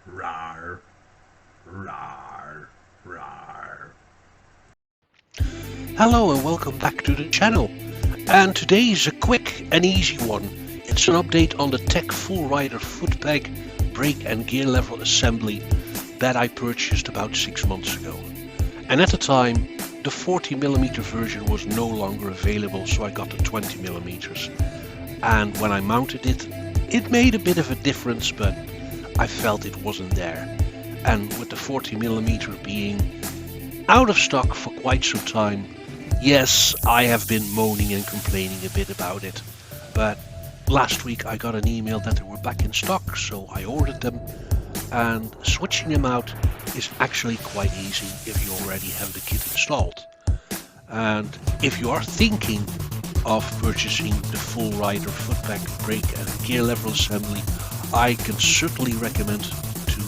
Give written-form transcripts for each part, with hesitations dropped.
Rar, rar, rar. Hello and welcome back to the channel. And today is a quick and easy one. It's an update on the Tech Full Rider foot peg, brake and gear level assembly that I purchased about 6 months ago. And at the time the 40mm version was no longer available, so I got the 20mm. And when I mounted it, it made a bit of a difference, but I felt it wasn't there. And with the 40mm being out of stock for quite some time, yes, I have been moaning and complaining a bit about it, but last week I got an email that they were back in stock, so I ordered them, and switching them out is actually quite easy if you already have the kit installed. And if you are thinking of purchasing the Full Rider foot peg, brake and gear level assembly, I can certainly recommend to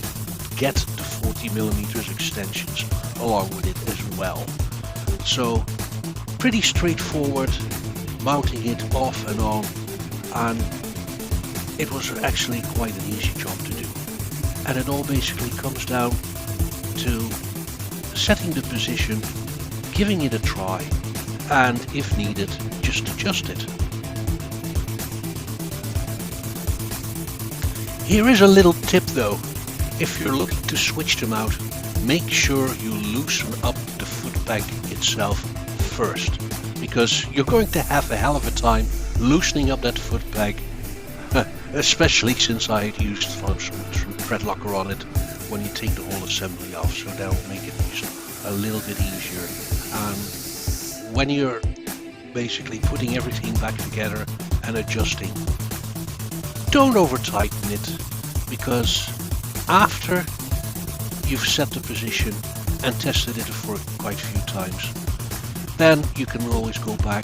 get the 40mm extensions along with it as well. So pretty straightforward, mounting it off and on, and it was actually quite an easy job to do. And it all basically comes down to setting the position, giving it a try, and if needed, just adjust it. Here is a little tip though. If you're looking to switch them out, make sure you loosen up the foot peg itself first, because you're going to have a hell of a time loosening up that foot peg, especially since I had used some thread locker on it when you take the whole assembly off, so that will make it just a little bit easier. And when you're basically putting everything back together and adjusting, don't over tighten it, because after you've set the position and tested it for quite a few times, then you can always go back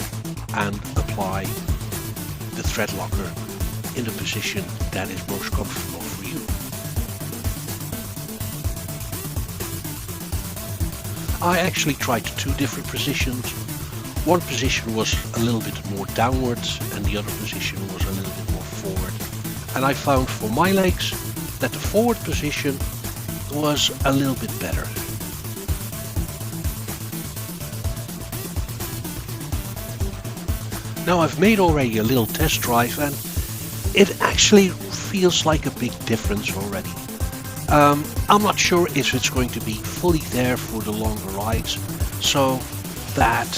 and apply the thread locker in the position that is most comfortable for you. I actually tried two different positions. One position was a little bit more downwards and the other position was a little bit more forward. And I found for my legs that the forward position was a little bit better. Now I've made already a little test drive and it actually feels like a big difference already. I'm not sure if it's going to be fully there for the longer rides, so that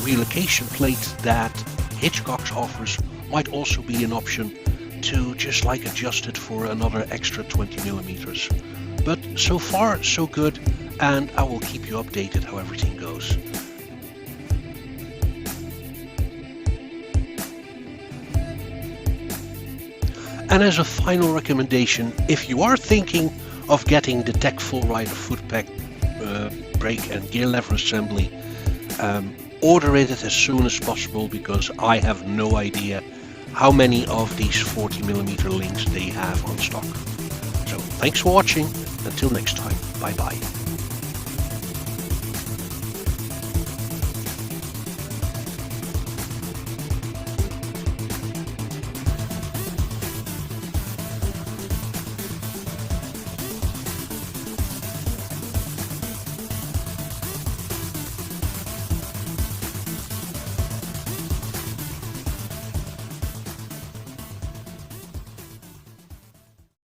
relocation plate that Hitchcock offers might also be an option to just like adjust it for another extra 20mm. But so far so good, and I will keep you updated how everything goes. And as a final recommendation, if you are thinking of getting the Tech Full Rider foot peg, brake and gear lever assembly, order it as soon as possible, because I have no idea how many of these 40mm links they have on stock. So thanks for watching, until next time, bye bye.